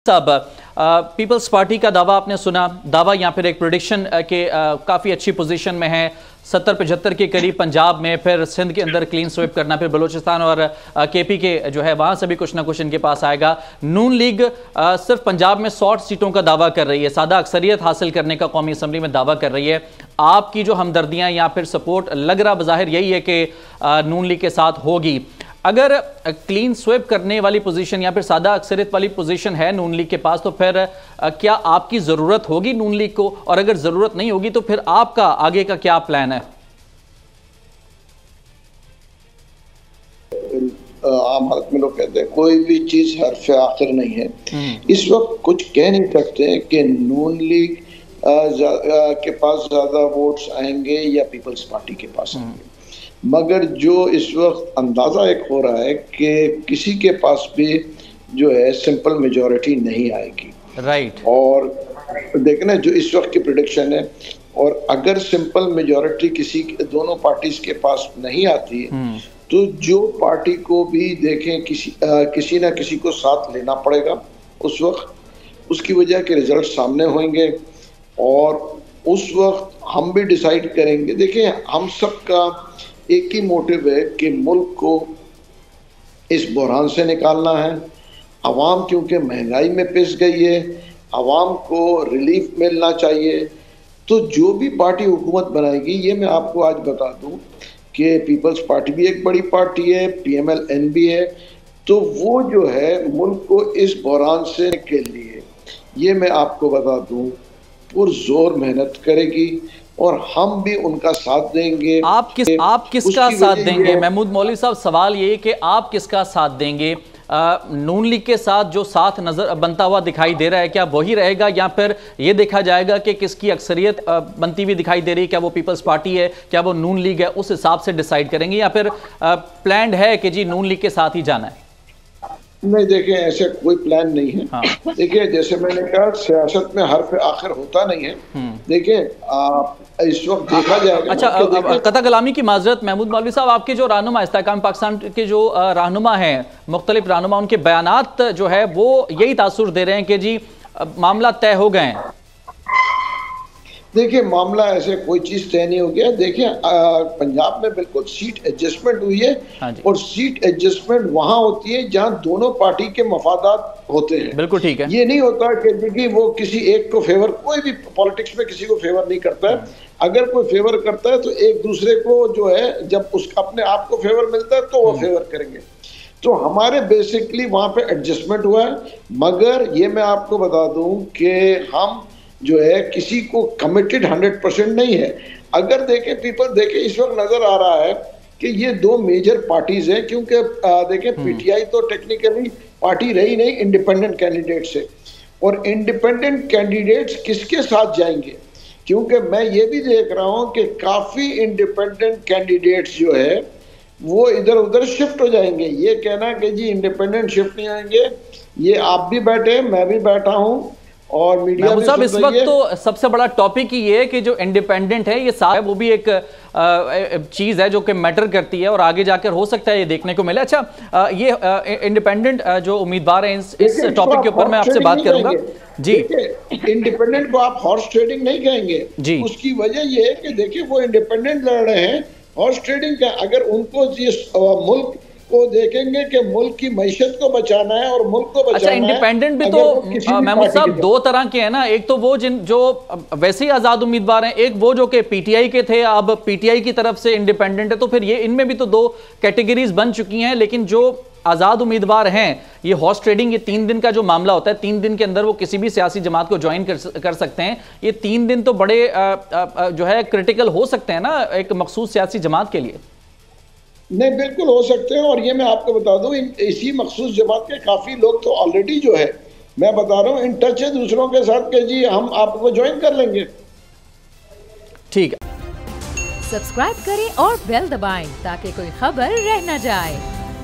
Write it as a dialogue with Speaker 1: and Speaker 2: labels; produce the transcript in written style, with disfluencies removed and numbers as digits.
Speaker 1: साहब, peoples party का दावा आपने सुना, दावा या फिर एक प्रेडिक्शन के काफ़ी अच्छी पोजीशन में है, 70-75 के करीब पंजाब में, फिर सिंध के अंदर क्लीन स्वीप करना, फिर बलूचिस्तान और केपी के जो है वहाँ से भी कुछ ना कुछ इनके पास आएगा। नून लीग सिर्फ पंजाब में 100 सीटों का दावा कर रही है, सादा अक्सरियत हासिल करने का कौमी असम्बली में दावा कर रही है। आपकी जो हमदर्दियाँ या फिर सपोर्ट लग रहा बज़ाहिर यही है कि नून लीग के साथ होगी। अगर क्लीन स्वीप करने वाली पोजीशन या फिर सादा अक्सरियत वाली पोजीशन है नून लीग के पास, तो फिर क्या आपकी ज़रूरत होगी नून लीग को, और अगर ज़रूरत नहीं होगी तो फिर आपका आगे का क्या प्लान है?
Speaker 2: आम हालत में लोग कहते हैं कोई भी चीज हरफ आखिर नहीं है। इस वक्त कुछ कह नहीं सकते कि नून लीग के पास ज्यादा वोट्स आएंगे या पीपल्स पार्टी के पास आएंगे, मगर जो इस वक्त अंदाजा एक हो रहा है कि किसी के पास भी जो है सिंपल मेजॉरिटी नहीं आएगी।
Speaker 1: राइट।
Speaker 2: और देखना जो इस वक्त की प्रेडिक्शन है, और अगर सिंपल मेजॉरिटी किसी दोनों पार्टीज के पास नहीं आती है तो जो पार्टी को भी देखें किसी ना किसी को साथ लेना पड़ेगा। उस वक्त उसकी वजह के रिजल्ट सामने होंगे और उस वक्त हम भी डिसाइड करेंगे। देखिए, हम सबका एक ही मोटिव है कि मुल्क को इस बहरान से निकालना है। आवाम क्योंकि महंगाई में पिस गई है, आवाम को रिलीफ मिलना चाहिए। तो जो भी पार्टी हुकूमत बनाएगी, ये मैं आपको आज बता दूं कि पीपल्स पार्टी भी एक बड़ी पार्टी है, PMLN भी है, तो वो जो है मुल्क को इस बहरान से के लिए, ये मैं आपको बता दूं, पुरजोर मेहनत करेगी और हम भी उनका साथ देंगे।
Speaker 1: आप किसका साथ देंगे महमूद मौलवी साहब? सवाल ये कि आप किसका साथ देंगे? नून लीग के साथ जो साथ नजर बनता हुआ दिखाई दे रहा है, क्या वही रहेगा, या फिर ये देखा जाएगा कि किसकी अक्सरियत बनती हुई दिखाई दे रही है? क्या वो पीपल्स पार्टी है, क्या वो नून लीग है? उस हिसाब से डिसाइड करेंगे, या फिर प्लान्ड है कि जी नून लीग के साथ ही जाना है?
Speaker 2: नहीं, देखिए, ऐसे कोई प्लान नहीं है। हाँ। देखिए, जैसे मैंने कहा, सियासत में हर पे आखिर होता नहीं है। देखिए, इस वक्त देखा जाएगा।
Speaker 1: अच्छा, कता कलामी की माजरत महमूद मौलवी साहब, आपके जो रहनुमा इस्तेहकाम पाकिस्तान के जो रहनुमा हैं, मुख्तलिफ रहनुमा, उनके बयानात जो है वो यही तासुर दे रहे हैं कि जी मामला तय हो गए हैं।
Speaker 2: देखिए, मामला ऐसे कोई चीज तय नहीं हो गया। देखिए, पंजाब में बिल्कुल सीट एडजस्टमेंट हुई है। हाँ, और सीट एडजस्टमेंट वहां होती है जहां दोनों पार्टी के मफादात होते हैं। बिल्कुल ठीक है। ये नहीं होता कि देखिए वो किसी एक को फेवर, कोई भी पॉलिटिक्स में किसी को फेवर नहीं करता है। अगर कोई फेवर करता है तो एक दूसरे को जो है, जब उसका अपने आप को फेवर मिलता है तो वो फेवर करेंगे। तो हमारे बेसिकली वहां पे एडजस्टमेंट हुआ है, मगर ये मैं आपको बता दूं कि हम जो है किसी को कमिटेड 100% नहीं है। अगर देखें, पीपल देखें, इस वक्त नजर आ रहा है कि ये दो मेजर पार्टीज हैं, क्योंकि देखें PTI तो टेक्निकली पार्टी रही नहीं इंडिपेंडेंट कैंडिडेट से, और इंडिपेंडेंट कैंडिडेट्स किसके साथ जाएंगे, क्योंकि मैं ये भी देख रहा हूं कि काफी इंडिपेंडेंट कैंडिडेट्स जो है वो इधर उधर शिफ्ट हो जाएंगे। ये कहना कि जी इंडिपेंडेंट शिफ्ट नहीं आएंगे, ये आप भी बैठे, मैं भी बैठा हूं, और मीडिया भी
Speaker 1: साहब, इस वक्त तो सबसे बड़ा टॉपिक ही ये है कि जो इंडिपेंडेंट है ये साहब, वो भी एक चीज है जो कि मैटर करती है और आगे जाकर हो सकता है ये देखने को मिले। अच्छा, ये इंडिपेंडेंट जो उम्मीदवार हैं, इस टॉपिक के ऊपर मैं आपसे बात करूंगा। जी,
Speaker 2: इंडिपेंडेंट को आप हॉर्स ट्रेडिंग नहीं कहेंगे जी। उसकी वजह ये है कि देखिए वो इंडिपेंडेंट लड़ रहे हैं, हॉर्स ट्रेडिंग का अगर उनको मुल्क को देखेंगे कि मुल्क की मईशत को बचाना है और मुल्क को बचाना।
Speaker 1: अच्छा, इंडिपेंडेंट भी तो महमूद साहब दो तरह के हैं ना, एक तो वो जो वैसे ही आजाद उम्मीदवार हैं, एक वो जो कि PTI के थे, अब PTI की तरफ से इंडिपेंडेंट है, तो फिर ये इनमें भी तो दो कैटेगरीज बन चुकी हैं। लेकिन जो आजाद उम्मीदवार हैं, ये हॉर्स ट्रेडिंग, ये 3 दिन का जो मामला होता है, 3 दिन के अंदर वो किसी भी सियासी जमात को ज्वाइन कर सकते हैं। ये 3 दिन तो बड़े जो है क्रिटिकल हो सकते हैं ना एक मखसूस सियासी जमात के लिए।
Speaker 2: नहीं, बिल्कुल हो सकते हैं, और ये मैं आपको बता दूं, इसी मखसूस जमात के काफी लोग तो ऑलरेडी जो है, मैं बता रहा हूं, इन टच है दूसरों के साथ कि जी हम आपको ज्वाइन कर लेंगे।
Speaker 1: ठीक है,
Speaker 3: सब्सक्राइब करें और बेल दबाएं ताकि कोई खबर रह न जाए।